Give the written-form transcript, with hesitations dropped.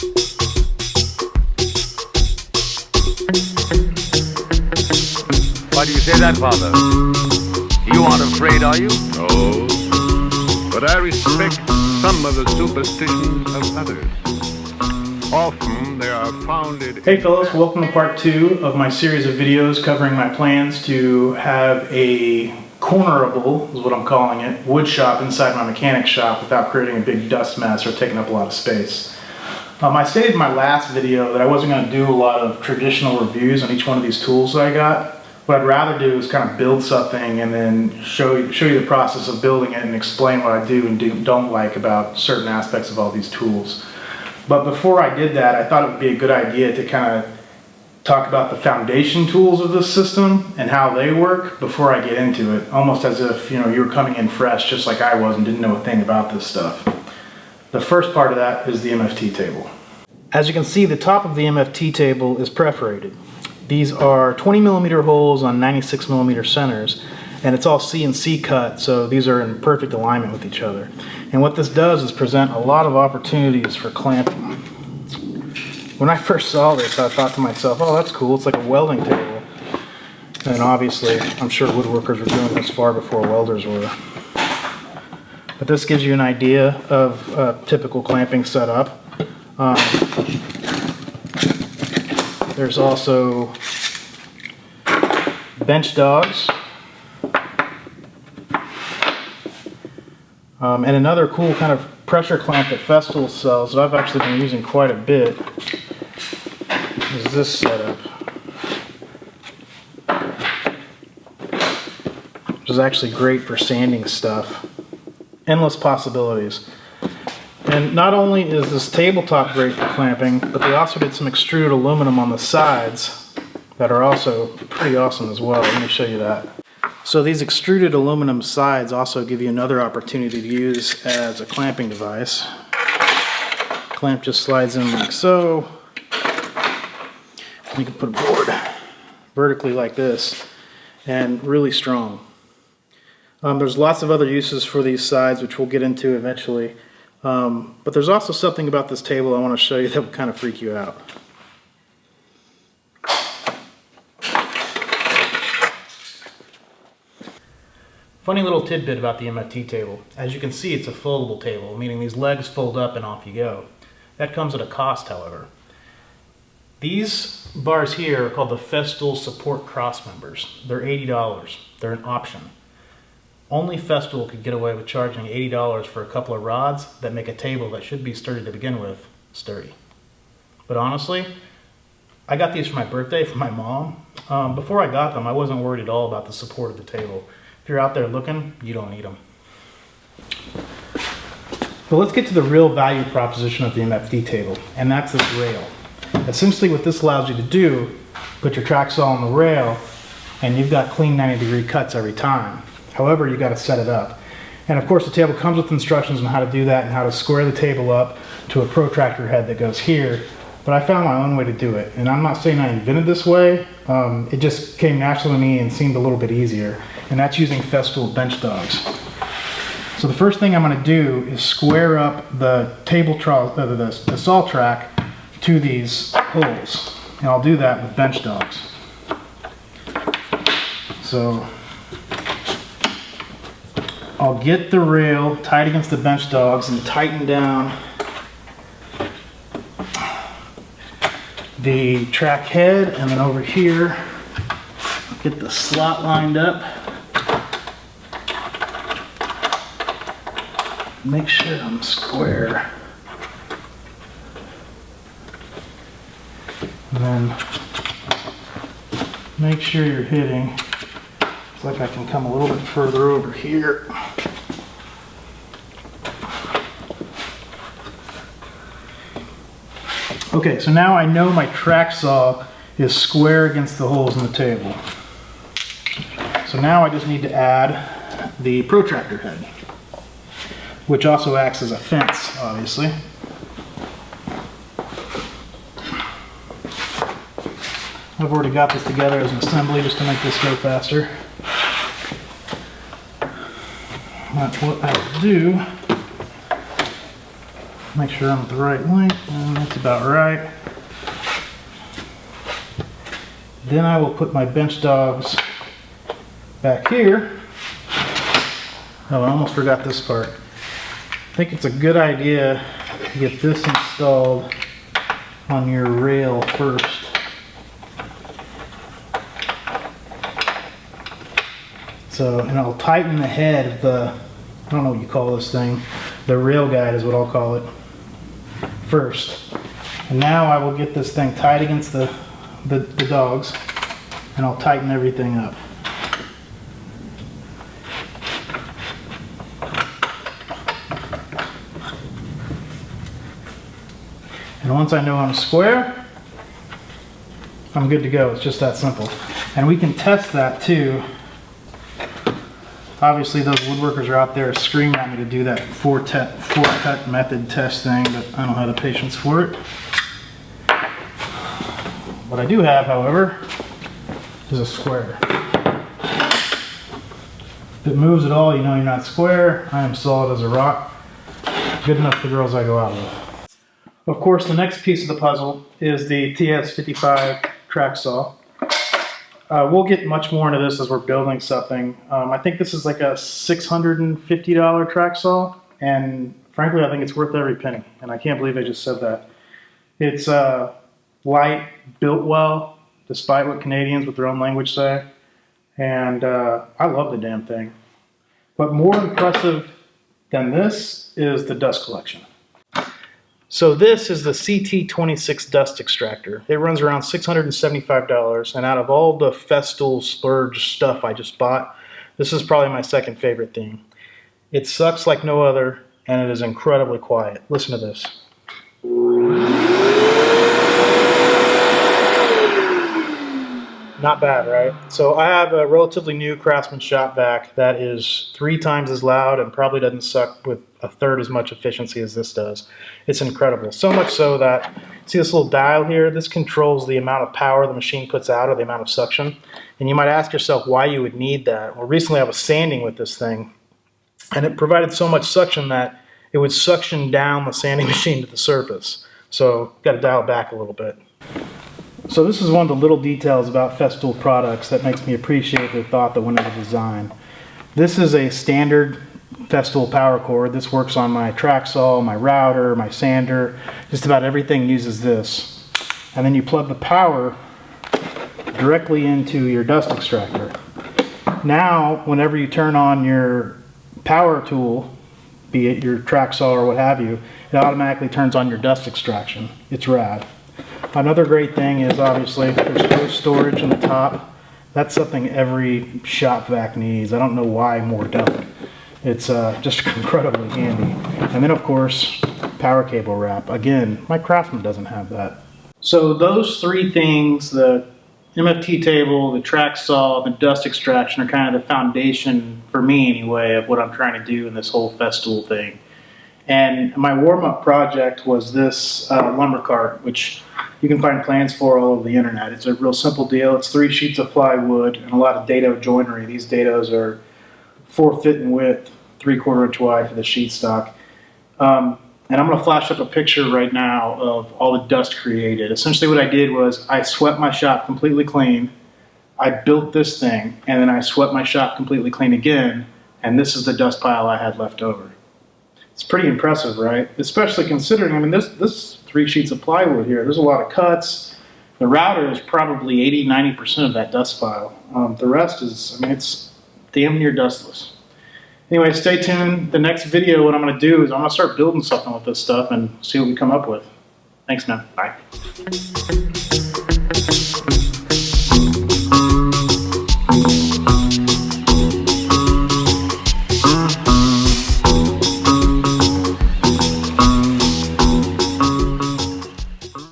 Why do you say that, Father? You aren't afraid, are you? No, but I respect some of the superstitions of others. Often they are founded... Hey fellas, welcome to part 2 of my series of videos covering my plans to have a cornerable, is what I'm calling it, wood shop inside my mechanic shop without creating a big dust mess or taking up a lot of space. I stated in my last video that I wasn't going to do a lot of traditional reviews on each one of these tools that I got. What I'd rather do is kind of build something and then show you the process of building it and explain what I do and don't like about certain aspects of all these tools. But before I did that, I thought it would be a good idea to kind of talk about the foundation tools of this system and how they work before I get into it, almost as if you were coming in fresh just like I was and didn't know a thing about this stuff. The first part of that is the MFT table. As you can see, the top of the MFT table is perforated. These are 20mm holes on 96mm centers, and it's all CNC cut, so these are in perfect alignment with each other. And what this does is present a lot of opportunities for clamping. When I first saw this, I thought to myself, oh, that's cool, it's like a welding table. And obviously, I'm sure woodworkers were doing this far before welders were. But this gives you an idea of a typical clamping setup. There's also bench dogs. And another cool kind of pressure clamp that Festool sells that I've actually been using quite a bit is this setup, which is actually great for sanding stuff. Endless possibilities. And not only is this tabletop great for clamping, but they also did some extruded aluminum on the sides that are also pretty awesome as well. Let me show you that. So these extruded aluminum sides also give you another opportunity to use as a clamping device. Clamp just slides in like so. You can put a board vertically like this and really strong. There's lots of other uses for these sides which we'll get into eventually. But there's also something about this table I want to show you that will kind of freak you out. Funny little tidbit about the MFT table. As you can see, it's a foldable table, meaning these legs fold up and off you go. That comes at a cost, however. These bars here are called the Festool support cross members. They're $80. They're an option. Only Festool could get away with charging $80 for a couple of rods that make a table that should be sturdy to begin with, sturdy. But honestly, I got these for my birthday from my mom. Before I got them, I wasn't worried at all about the support of the table. If you're out there looking, you don't need them. But let's get to the real value proposition of the MFT table, and that's this rail. Essentially what this allows you to do, put your track saw on the rail, and you've got clean 90-degree cuts every time. However, you got to set it up. And of course the table comes with instructions on how to do that and how to square the table up to a protractor head that goes here. But I found my own way to do it. And I'm not saying I invented this way. It just came naturally to me and seemed a little bit easier. And that's using Festool bench dogs. So the first thing I'm going to do is square up the the saw track to these holes. And I'll do that with bench dogs. So I'll get the rail tight against the bench dogs and tighten down the track head, and then over here get the slot lined up. Make sure I'm square. And then make sure you're hitting. It's like I can come a little bit further over here. Okay, so now I know my track saw is square against the holes in the table. So now I just need to add the protractor head, which also acts as a fence, obviously. I've already got this together as an assembly just to make this go faster. But what I'll do Make sure I'm at the right length, and that's about right. Then I will put my bench dogs back here. Oh, I almost forgot this part. I think it's a good idea to get this installed on your rail first. So, and I'll tighten the head of the, I don't know what you call this thing, the rail guide is what I'll call it, first. And now I will get this thing tight against the dogs, and I'll tighten everything up. And once I know I'm square, I'm good to go. It's just that simple. And we can test that too. Obviously those woodworkers are out there screaming at me to do that four cut method test thing, but I don't have the patience for it. What I do have, however, is a square. If it moves at all, you know you're not square. I am solid as a rock. Good enough for the girls I go out with. Of course, the next piece of the puzzle is the TS55 track saw. We'll get much more into this as we're building something. I think this is like a $650 track saw, and frankly, I think it's worth every penny. And I can't believe I just said that. It's light, built well, despite what Canadians with their own language say. And I love the damn thing. But more impressive than this is the dust collection. So this is the CT26 dust extractor. It runs around $675, and out of all the Festool splurge stuff I just bought, this is probably my second favorite thing. It sucks like no other, and it is incredibly quiet. Listen to this. Not bad, right? So I have a relatively new Craftsman shop vac that is 3 times as loud and probably doesn't suck with 1/3 as much efficiency as this does. It's incredible. So much so that, see this little dial here? This controls the amount of power the machine puts out or the amount of suction. And you might ask yourself why you would need that. Well, recently I was sanding with this thing, and it provided so much suction that it would suction down the sanding machine to the surface. So got to dial it back a little bit. So this is one of the little details about Festool products that makes me appreciate their thought that went into design. This is a standard Festool power cord. This works on my track saw, my router, my sander. Just about everything uses this. And then you plug the power directly into your dust extractor. Now, whenever you turn on your power tool, be it your track saw or what have you, it automatically turns on your dust extraction. It's rad. Another great thing is obviously there's hose storage in the top. That's something every shop vac needs. I don't know why more don't. It's just incredibly handy. And then of course, power cable wrap. Again, my Craftsman doesn't have that. So those 3 things, the MFT table, the track saw, the dust extraction, are kind of the foundation, for me anyway, of what I'm trying to do in this whole Festool thing. And my warm-up project was this lumber cart, which you can find plans for all over the internet. It's a real simple deal. It's 3 sheets of plywood and a lot of dado joinery. These dados are 4 feet in width, 3/4 inch wide for the sheet stock. And I'm going to flash up a picture right now of all the dust created. Essentially what I did was I swept my shop completely clean. I built this thing, and then I swept my shop completely clean again, and this is the dust pile I had left over. It's pretty impressive, right? Especially considering, I mean, this 3 sheets of plywood here, there's a lot of cuts. The router is probably 80–90% of that dust pile. The rest is, I mean, it's damn near dustless. Anyway, stay tuned. The next video, what I'm going to do is I'm going to start building something with this stuff and see what we come up with. Thanks, man. Bye.